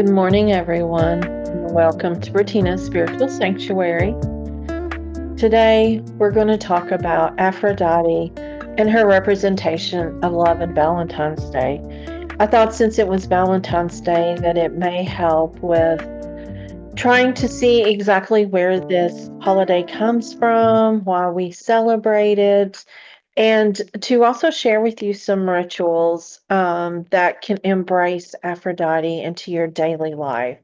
Good morning, everyone, and welcome to Bertina's Spiritual Sanctuary. Today, we're going to talk about Aphrodite and her representation of love and Valentine's Day. I thought since it was Valentine's Day that it may help with trying to see exactly where this holiday comes from, why we celebrate it, and to also share with you some rituals that can embrace Aphrodite into your daily life.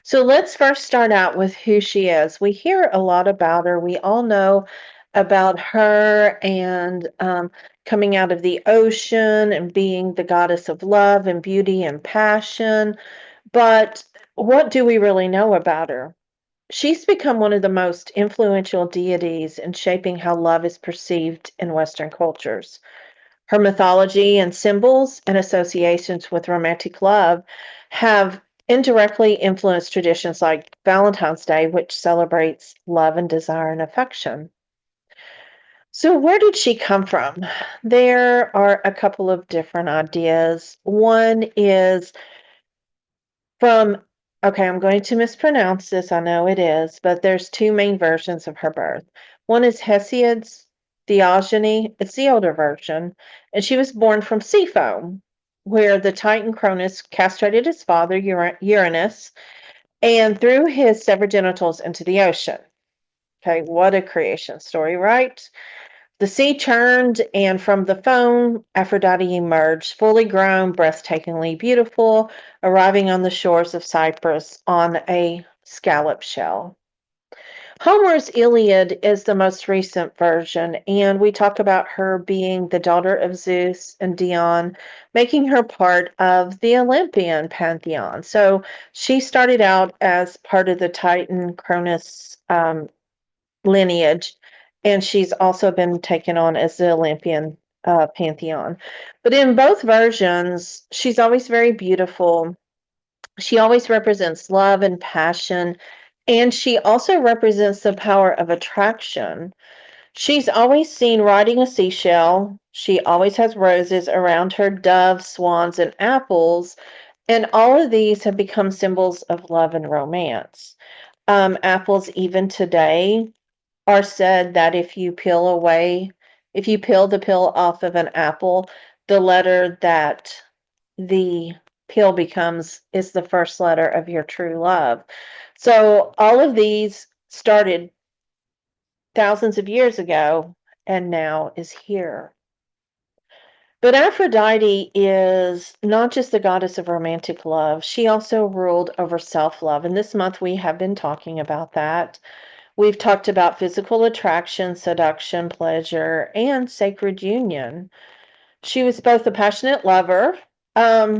So let's first start out with who she is. We hear a lot about her. We all know about her and coming out of the ocean and being the goddess of love and beauty and passion. But what do we really know about her? She's become one of the most influential deities in shaping how love is perceived in Western cultures. Her mythology and symbols and associations with romantic love have indirectly influenced traditions like Valentine's Day, which celebrates love and desire and affection. So, where did she come from? There are a couple of different ideas. One is from, okay, I'm going to mispronounce this, I know it is, but there's two main versions of her birth. One is Hesiod's Theogony, it's the older version, and she was born from sea foam, where the Titan Cronus castrated his father, Uranus, and threw his severed genitals into the ocean. Okay, what a creation story, right? The sea churned, and from the foam, Aphrodite emerged, fully grown, breathtakingly beautiful, arriving on the shores of Cyprus on a scallop shell. Homer's Iliad is the most recent version, and we talk about her being the daughter of Zeus and Dion, making her part of the Olympian pantheon. So she started out as part of the Titan Cronus lineage, and she's also been taken on as the Olympian pantheon. But in both versions, she's always very beautiful. She always represents love and passion, and she also represents the power of attraction. She's always seen riding a seashell. She always has roses around her, doves, swans, and apples. And all of these have become symbols of love and romance. Apples, even today, are said that if you peel the peel off of an apple, the letter that the peel becomes is the first letter of your true love. So all of these started thousands of years ago and now is here. But Aphrodite is not just the goddess of romantic love, she also ruled over self love. And this month we have been talking about that. We've talked about physical attraction, seduction, pleasure, and sacred union. She was both a passionate lover,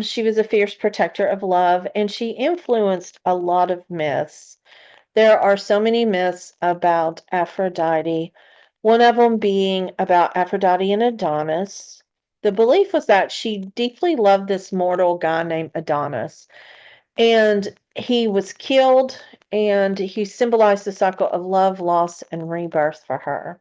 she was a fierce protector of love, and she influenced a lot of myths. There are so many myths about Aphrodite, one of them being about Aphrodite and Adonis. The belief was that she deeply loved this mortal guy named Adonis, and he was killed, and he symbolized the cycle of love, loss, and rebirth for her.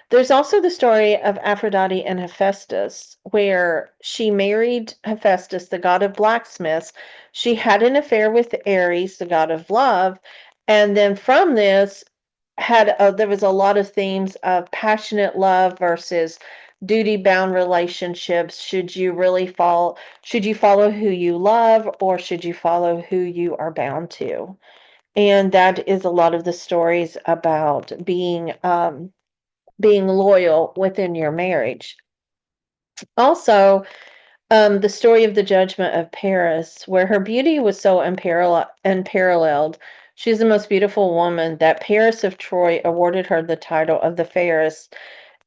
There's also the story of Aphrodite and Hephaestus, where she married Hephaestus, the god of blacksmiths. She had an affair with Ares, the god of love, and then from this there was a lot of themes of passionate love versus duty-bound relationships. Should you follow who you love, or should you follow who you are bound to? And that is a lot of the stories about being loyal within your marriage. Also, the story of the judgment of Paris, where her beauty was so unparalleled. She's the most beautiful woman that Paris of Troy awarded her the title of the fairest.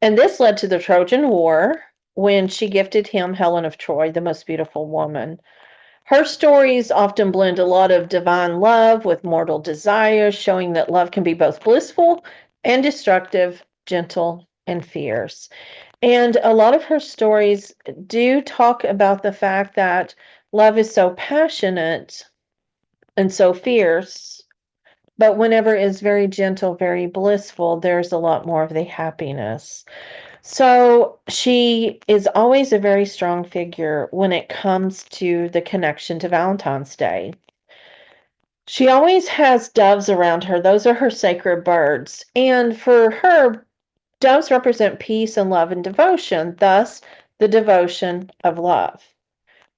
And this led to the Trojan War when she gifted him Helen of Troy, the most beautiful woman. Her stories often blend a lot of divine love with mortal desire, showing that love can be both blissful and destructive, gentle and fierce. And a lot of her stories do talk about the fact that love is so passionate and so fierce, but whenever it's very gentle, very blissful, there's a lot more of the happiness. So she is always a very strong figure when it comes to the connection to Valentine's Day. She always has doves around her. Those are her sacred birds. And for her, doves represent peace and love and devotion, thus, the devotion of love.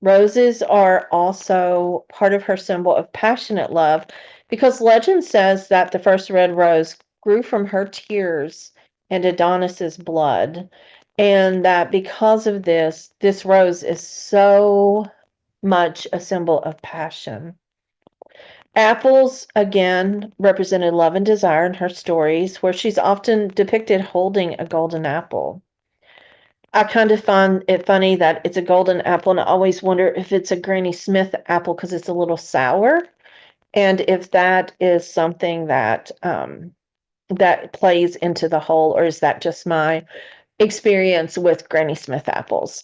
Roses are also part of her symbol of passionate love because legend says that the first red rose grew from her tears and Adonis's blood. And that because of this, this rose is so much a symbol of passion. Apples, again, represented love and desire in her stories, where she's often depicted holding a golden apple. I kind of find it funny that it's a golden apple, and I always wonder if it's a Granny Smith apple because it's a little sour, and if that is something that that plays into the whole, or is that just my experience with Granny Smith apples?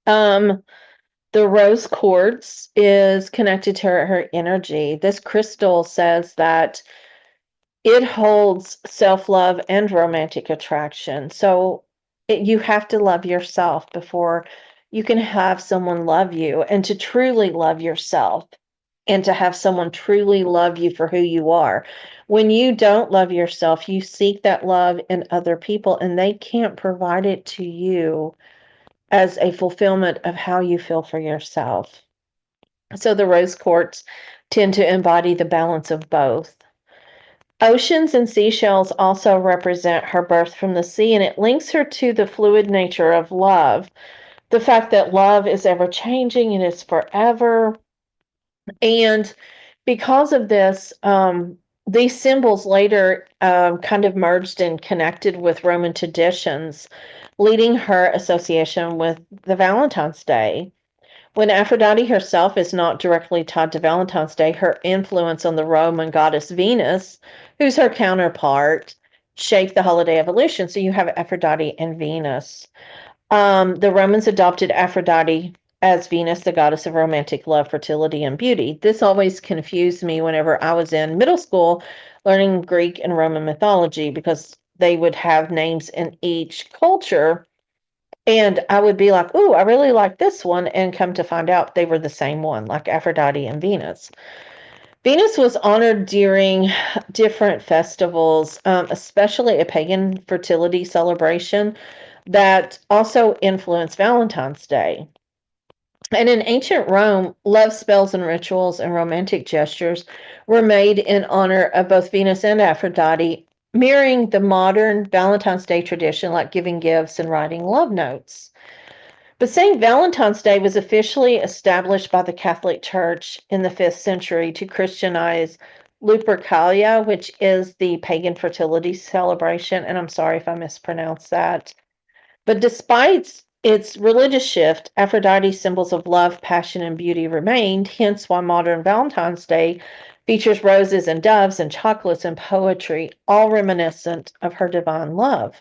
Um, the rose quartz is connected to her energy. This crystal says that it holds self-love and romantic attraction. So you have to love yourself before you can have someone love you, and to truly love yourself and to have someone truly love you for who you are. When you don't love yourself, you seek that love in other people and they can't provide it to you as a fulfillment of how you feel for yourself. So the rose quartz tend to embody the balance of both. Oceans and seashells also represent her birth from the sea, and it links her to the fluid nature of love. The fact that love is ever changing and is forever. And because of this, these symbols later kind of merged and connected with Roman traditions, leading her association with the Valentine's Day. When Aphrodite herself is not directly tied to Valentine's Day, her influence on the Roman goddess Venus, who's her counterpart, shaped the holiday evolution. So you have Aphrodite and Venus. The Romans adopted Aphrodite as Venus, the goddess of romantic love, fertility, and beauty. This always confused me whenever I was in middle school learning Greek and Roman mythology because they would have names in each culture and I would be like, "Ooh, I really like this one," and come to find out they were the same one, like Aphrodite and Venus. Venus was honored during different festivals, especially a pagan fertility celebration that also influenced Valentine's Day. And in ancient Rome, love spells and rituals and romantic gestures were made in honor of both Venus and Aphrodite, mirroring the modern Valentine's Day tradition, like giving gifts and writing love notes. But St. Valentine's Day was officially established by the Catholic Church in the 5th century to Christianize Lupercalia, which is the pagan fertility celebration. And I'm sorry if I mispronounced that. But despite its religious shift, Aphrodite's symbols of love, passion, and beauty remained, hence why modern Valentine's Day features roses and doves and chocolates and poetry, all reminiscent of her divine love.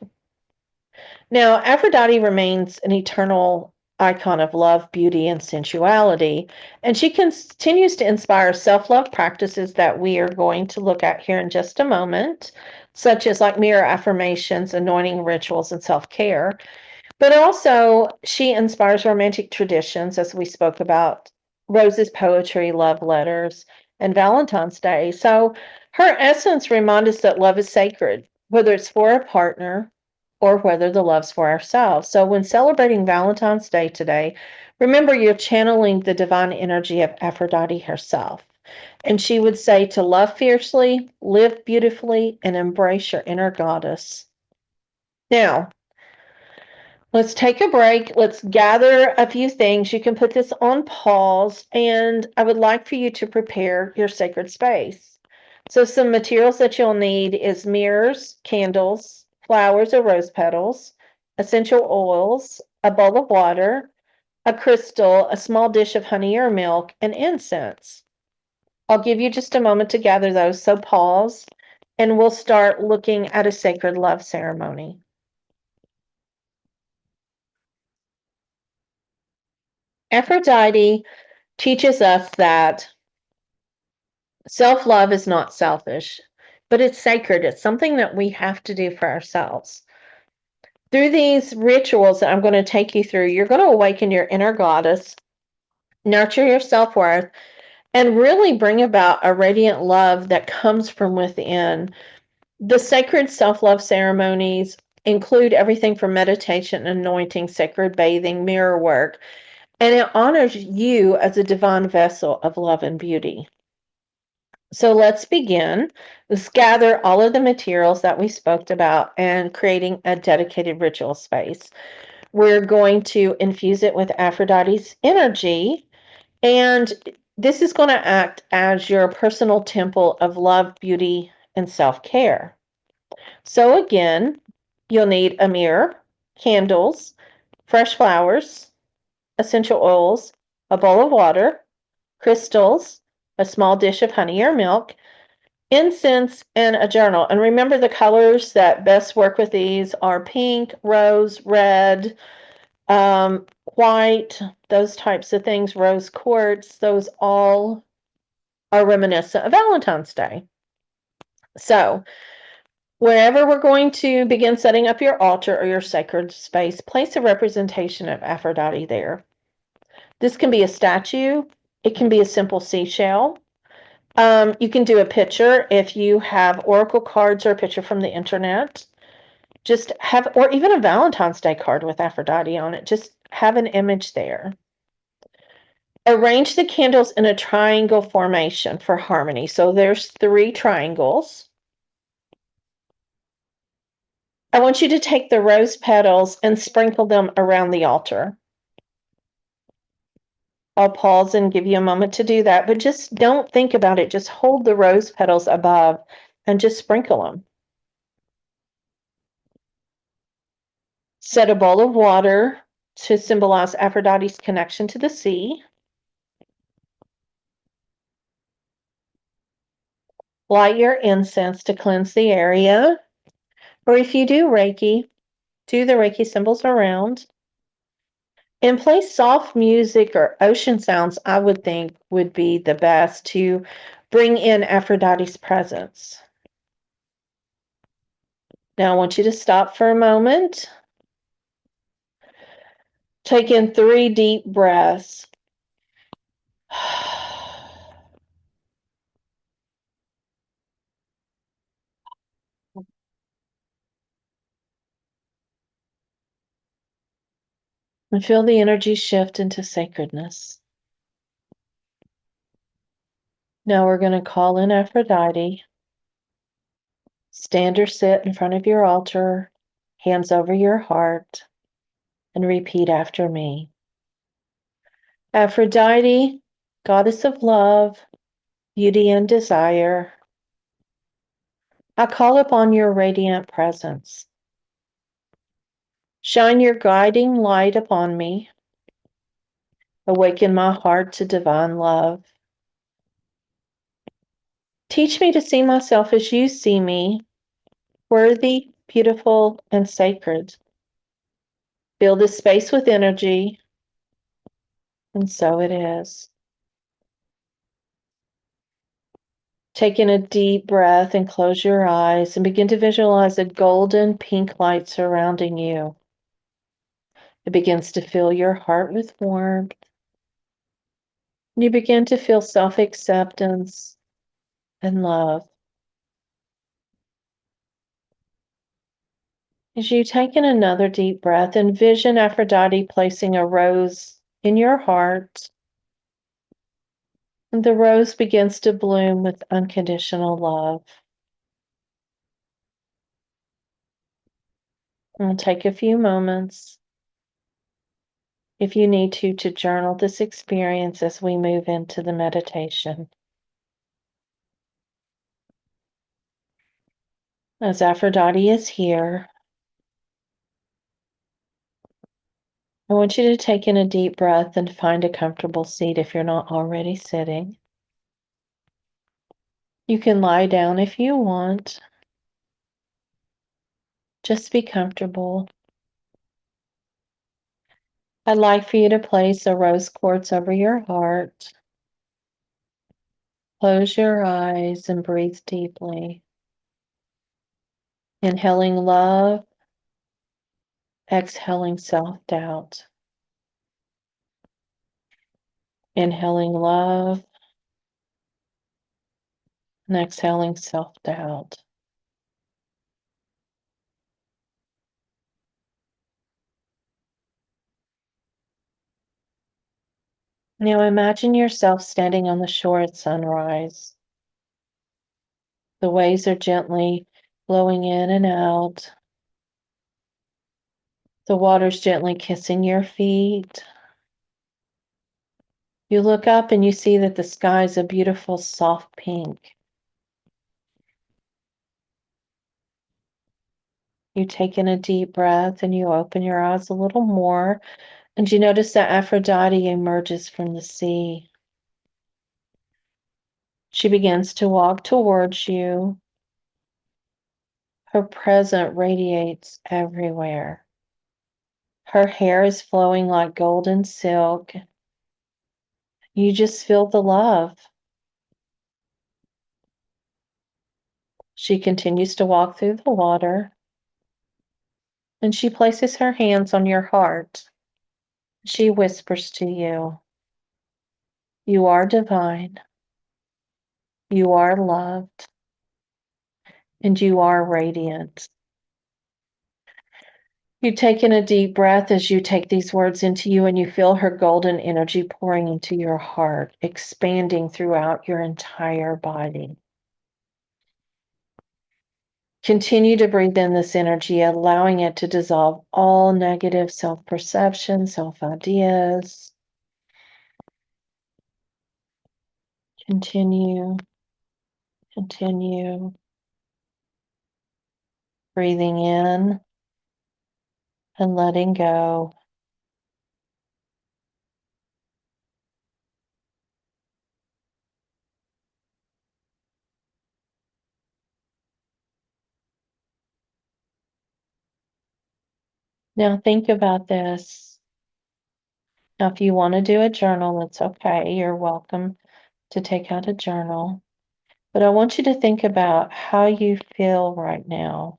Now, Aphrodite remains an eternal icon of love, beauty, and sensuality, and she continues to inspire self love practices that we are going to look at here in just a moment, such as like mirror affirmations, anointing rituals, and self care. But also, she inspires romantic traditions, as we spoke about Rose's poetry, love letters, and Valentine's Day. So, her essence reminds us that love is sacred, whether it's for a partner or whether the love's for ourselves. So, when celebrating Valentine's Day today, remember you're channeling the divine energy of Aphrodite herself. And she would say to love fiercely, live beautifully, and embrace your inner goddess. Now, let's take a break. Let's gather a few things. You can put this on pause, and I would like for you to prepare your sacred space. So, some materials that you'll need is mirrors, candles, flowers or rose petals, essential oils, a bowl of water, a crystal, a small dish of honey or milk, and incense. I'll give you just a moment to gather those, so pause, and we'll start looking at a sacred love ceremony. Aphrodite teaches us that self love is not selfish, but it's sacred. It's something that we have to do for ourselves. Through these rituals that I'm going to take you through, you're going to awaken your inner goddess, nurture your self worth, and really bring about a radiant love that comes from within. The sacred self love ceremonies include everything from meditation, anointing, sacred bathing, mirror work, and it honors you as a divine vessel of love and beauty. So let's begin. Let's gather all of the materials that we spoke about and creating a dedicated ritual space. We're going to infuse it with Aphrodite's energy, and this is going to act as your personal temple of love, beauty, and self care. So, again, you'll need a mirror, candles, fresh flowers, essential oils, a bowl of water, crystals, a small dish of honey or milk, incense, and a journal. And remember, the colors that best work with these are pink, rose, red, white, those types of things, rose quartz. Those all are reminiscent of Valentine's Day. So, wherever we're going to begin setting up your altar or your sacred space, place a representation of Aphrodite there. This can be a statue, it can be a simple seashell. You can do a picture if you have oracle cards or a picture from the internet. Just have, or even a Valentine's Day card with Aphrodite on it. Just have an image there. Arrange the candles in a triangle formation for harmony. So there's 3 triangles. I want you to take the rose petals and sprinkle them around the altar. I'll pause and give you a moment to do that, but just don't think about it. Just hold the rose petals above and just sprinkle them. Set a bowl of water to symbolize Aphrodite's connection to the sea. Light your incense to cleanse the area. Or if you do Reiki, do the Reiki symbols around. And play soft music or ocean sounds, I would think would be the best to bring in Aphrodite's presence. Now I want you to stop for a moment. Take in 3 deep breaths. And feel the energy shift into sacredness. Now we're going to call in Aphrodite. Stand or sit in front of your altar, hands over your heart, and repeat after me. Aphrodite, goddess of love, beauty, and desire, I call upon your radiant presence. Shine your guiding light upon me. Awaken my heart to divine love. Teach me to see myself as you see me, worthy, beautiful, and sacred. Fill this space with energy, and so it is. Take in a deep breath and close your eyes and begin to visualize a golden pink light surrounding you. It begins to fill your heart with warmth. You begin to feel self-acceptance and love. As you take in another deep breath, envision Aphrodite placing a rose in your heart, and the rose begins to bloom with unconditional love. And take a few moments, if you need to journal this experience as we move into the meditation. As Aphrodite is here, I want you to take in a deep breath and find a comfortable seat if you're not already sitting. You can lie down if you want. Just be comfortable. I'd like for you to place a rose quartz over your heart. Close your eyes and breathe deeply. Inhaling love, exhaling self-doubt. Inhaling love, and exhaling self-doubt. Now imagine yourself standing on the shore at sunrise. The waves are gently blowing in and out. The water's gently kissing your feet. You look up and you see that the sky is a beautiful soft pink. You take in a deep breath and you open your eyes a little more, and you notice that Aphrodite emerges from the sea. She begins to walk towards you. Her presence radiates everywhere. Her hair is flowing like golden silk. You just feel the love. She continues to walk through the water, and she places her hands on your heart. She whispers to you, "You are divine, you are loved, and you are radiant." You take in a deep breath as you take these words into you, and you feel her golden energy pouring into your heart, expanding throughout your entire body. Continue to breathe in this energy, allowing it to dissolve all negative self-perception, self-ideas. Continue, continue. Breathing in and letting go. Now think about this. Now, if you want to do a journal, it's okay. You're welcome to take out a journal. But I want you to think about how you feel right now.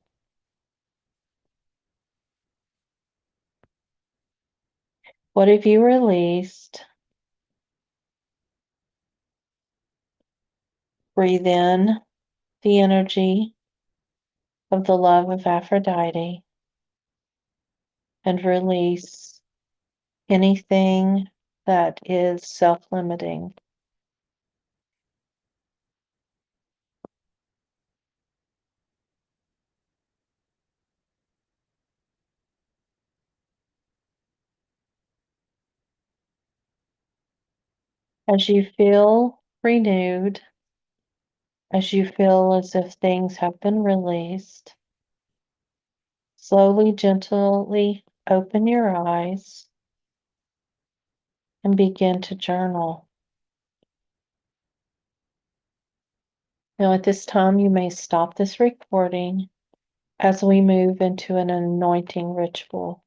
What have you released? Breathe in the energy of the love of Aphrodite and release anything that is self-limiting. As you feel renewed, as you feel as if things have been released, slowly, gently open your eyes and begin to journal. Now, at this time, you may stop this recording as we move into an anointing ritual.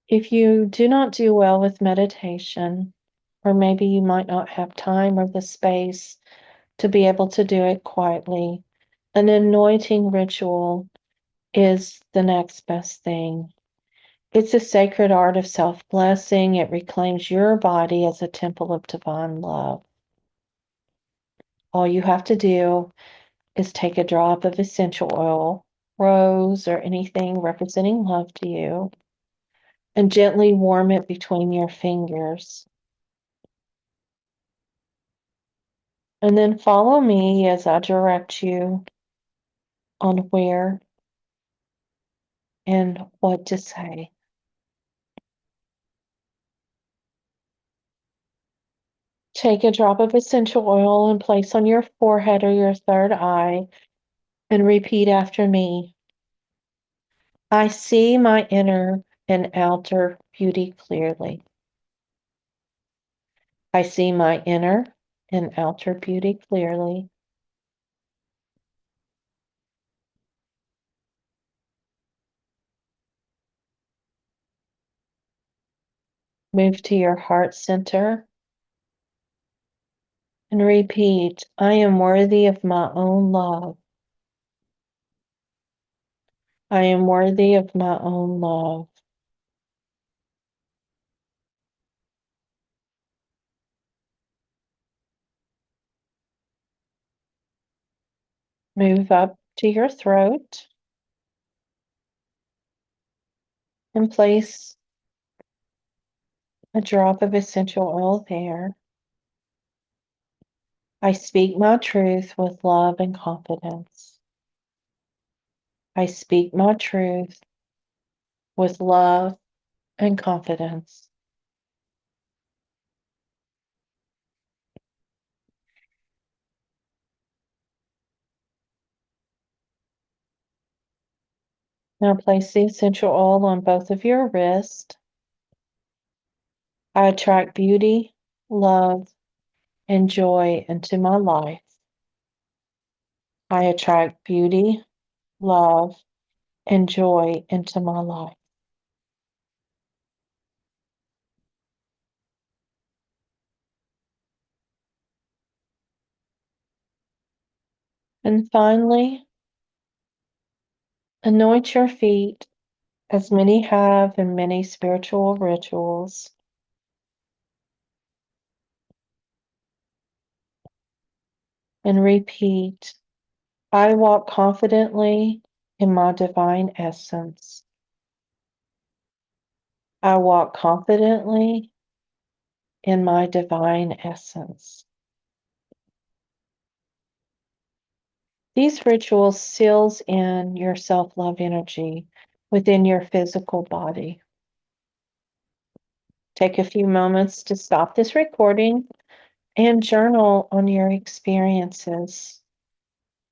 If you do not do well with meditation, or maybe you might not have time or the space to be able to do it quietly, an anointing ritual is the next best thing. It's a sacred art of self-blessing. It reclaims your body as a temple of divine love. All you have to do is take a drop of essential oil, rose, or anything representing love to you, and gently warm it between your fingers. And then follow me as I direct you on where and what to say. Take a drop of essential oil and place on your forehead or your third eye and repeat after me. I see my inner and outer beauty clearly. I see my inner and outer beauty clearly. Move to your heart center and repeat, I am worthy of my own love. I am worthy of my own love. Move up to your throat and place a drop of essential oil there. I speak my truth with love and confidence. I speak my truth with love and confidence. Now place the essential oil on both of your wrists. I attract beauty, love, and joy into my life. I attract beauty, love, and joy into my life. And finally, anoint your feet, as many have in many spiritual rituals, and repeat, I walk confidently in my divine essence. I walk confidently in my divine essence. These rituals seals in your self-love energy within your physical body. Take a few moments to stop this recording and journal on your experiences.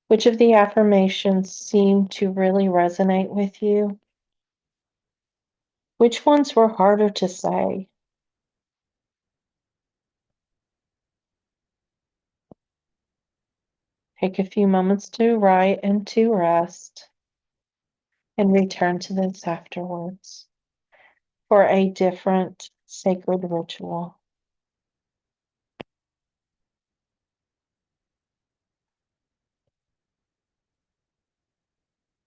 Which of the affirmations seem to really resonate with you? Which ones were harder to say? Take a few moments to write and to rest, and return to this afterwards for a different sacred ritual.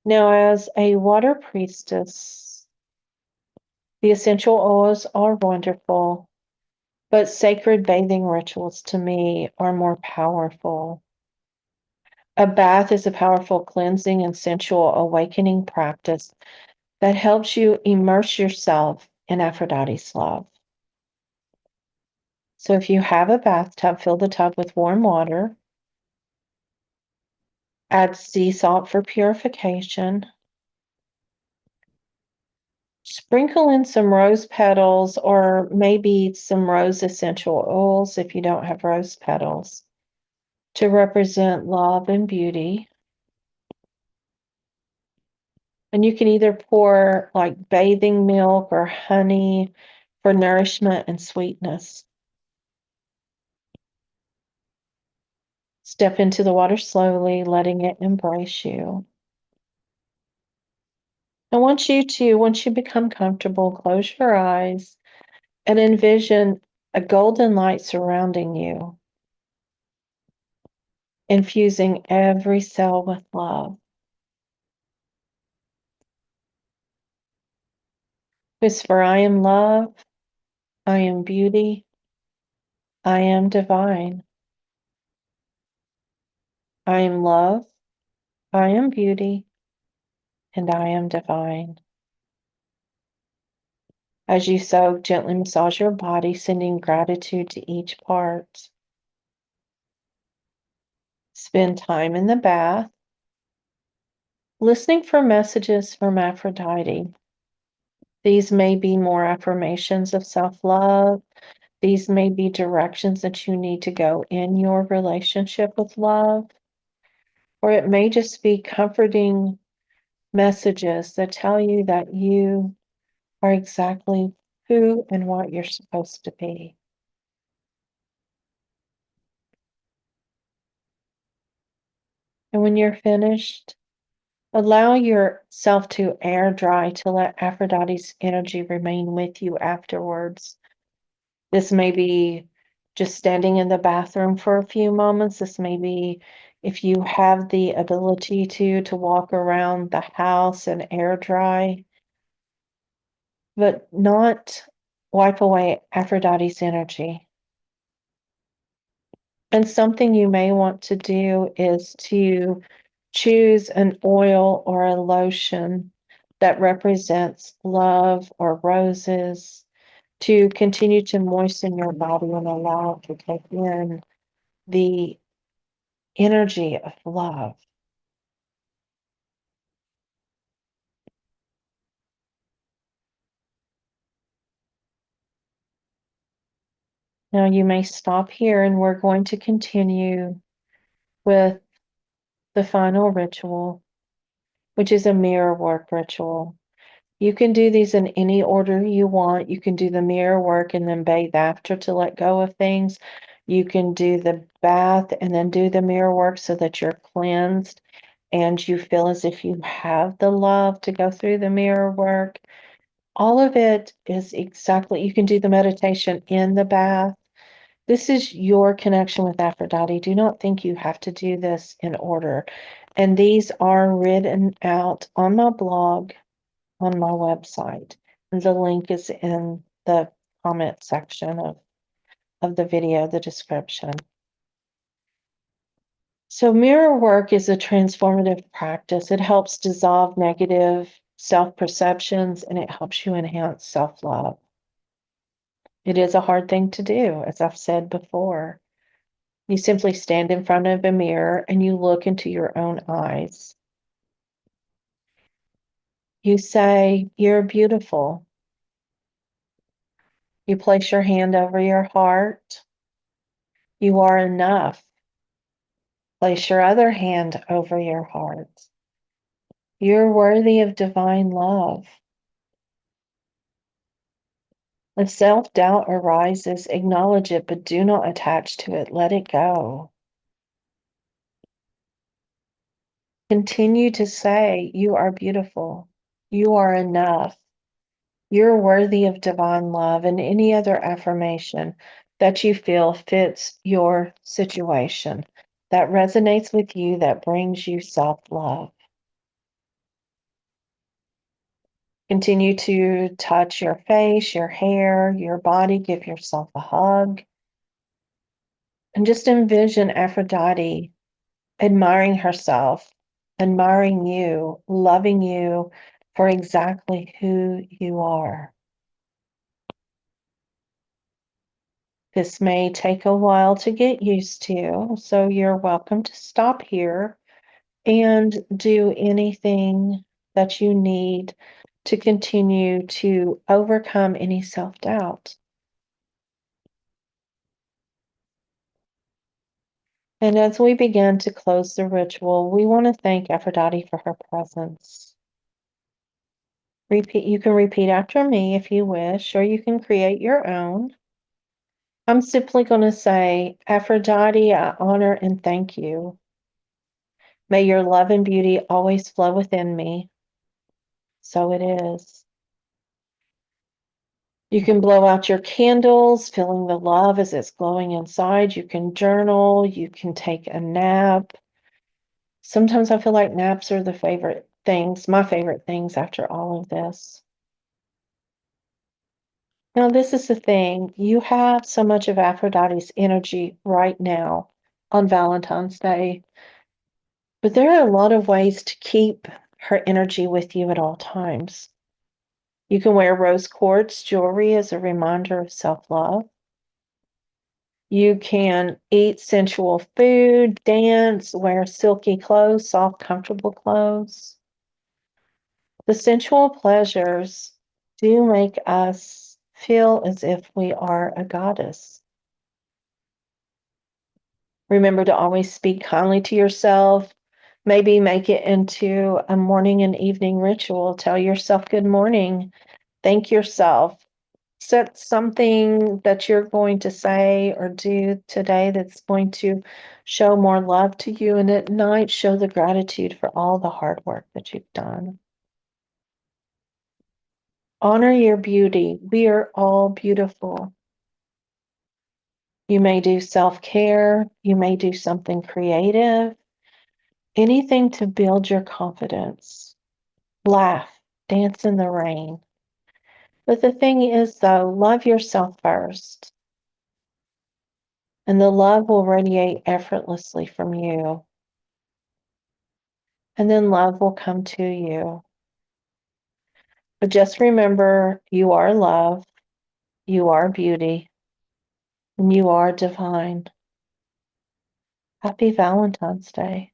Now, as a water priestess, the essential oils are wonderful, but sacred bathing rituals to me are more powerful. A bath is a powerful cleansing and sensual awakening practice that helps you immerse yourself in Aphrodite's love. So if you have a bathtub, fill the tub with warm water, add sea salt for purification, sprinkle in some rose petals or maybe some rose essential oils if you don't have rose petals to represent love and beauty. And you can either pour like bathing milk or honey for nourishment and sweetness. Step into the water slowly, letting it embrace you. I want once you become comfortable, close your eyes and envision a golden light surrounding you, infusing every cell with love. Whisper, I am love, I am beauty, I am divine. I am love, I am beauty, and I am divine. As you soak, gently massage your body, sending gratitude to each part. Spend time in the bath, listening for messages from Aphrodite. These may be more affirmations of self-love. These may be directions that you need to go in your relationship with love. Or it may just be comforting messages that tell you that you are exactly who and what you're supposed to be. And when you're finished, allow yourself to air dry to let Aphrodite's energy remain with you afterwards. This may be just standing in the bathroom for a few moments. This may be If you have the ability to walk around the house and air dry, but not wipe away Aphrodite's energy. And something you may want to do is to choose an oil or a lotion that represents love or roses to continue to moisten your body and allow it to take in the energy of love. Now you may stop here and we're going to continue with the final ritual, which is a mirror work ritual. You can do these in any order you want. You can do the mirror work and then bathe after to let go of things. You can do the bath and then do the mirror work so that you're cleansed and you feel as if you have the love to go through the mirror work. All of it is exactly, you can do the meditation in the bath. This is your connection with Aphrodite. Do not think you have to do this in order. And these are written out on my blog on my website. And the link is in the comment section of the video, the description. So mirror work is a transformative practice. It helps dissolve negative self-perceptions and it helps you enhance self-love. It is a hard thing to do, as I've said before. You simply stand in front of a mirror and you look into your own eyes. You say, "You're beautiful." You place your hand over your heart. "You are enough." Place your other hand over your heart. "You're worthy of divine love." If self-doubt arises, acknowledge it, but do not attach to it. Let it go. Continue to say, "You are beautiful. You are enough. You're worthy of divine love," and any other affirmation that you feel fits your situation, that resonates with you, that brings you self-love. Continue to touch your face, your hair, your body. Give yourself a hug. And just envision Aphrodite admiring herself, admiring you, loving you for exactly who you are. This may take a while to get used to, so you're welcome to stop here and do anything that you need to continue to overcome any self-doubt. And as we begin to close the ritual, we want to thank Aphrodite for her presence. You can repeat after me if you wish, or you can create your own. I'm simply going to say, "Aphrodite, I honor and thank you. May your love and beauty always flow within me." So it is. You can blow out your candles, feeling the love as it's glowing inside. You can journal. You can take a nap. Sometimes I feel like naps are the favorite things, my favorite things after all of this. Now, this is the thing. You have so much of Aphrodite's energy right now on Valentine's Day, but there are a lot of ways to keep her energy with you at all times. You can wear rose quartz jewelry as a reminder of self-love. You can eat sensual food, dance, wear silky clothes, soft, comfortable clothes. The sensual pleasures do make us feel as if we are a goddess. Remember to always speak kindly to yourself. Maybe make it into a morning and evening ritual. Tell yourself good morning. Thank yourself. Set something that you're going to say or do today that's going to show more love to you. And at night, show the gratitude for all the hard work that you've done. Honor your beauty. We are all beautiful. You may do self-care. You may do something creative. anything to build your confidence. Laugh, dance in the rain. But the thing is, though, love yourself first, and the love will radiate effortlessly from you. And then love will come to you. But just remember, you are love, you are beauty, and you are divine. Happy Valentine's Day.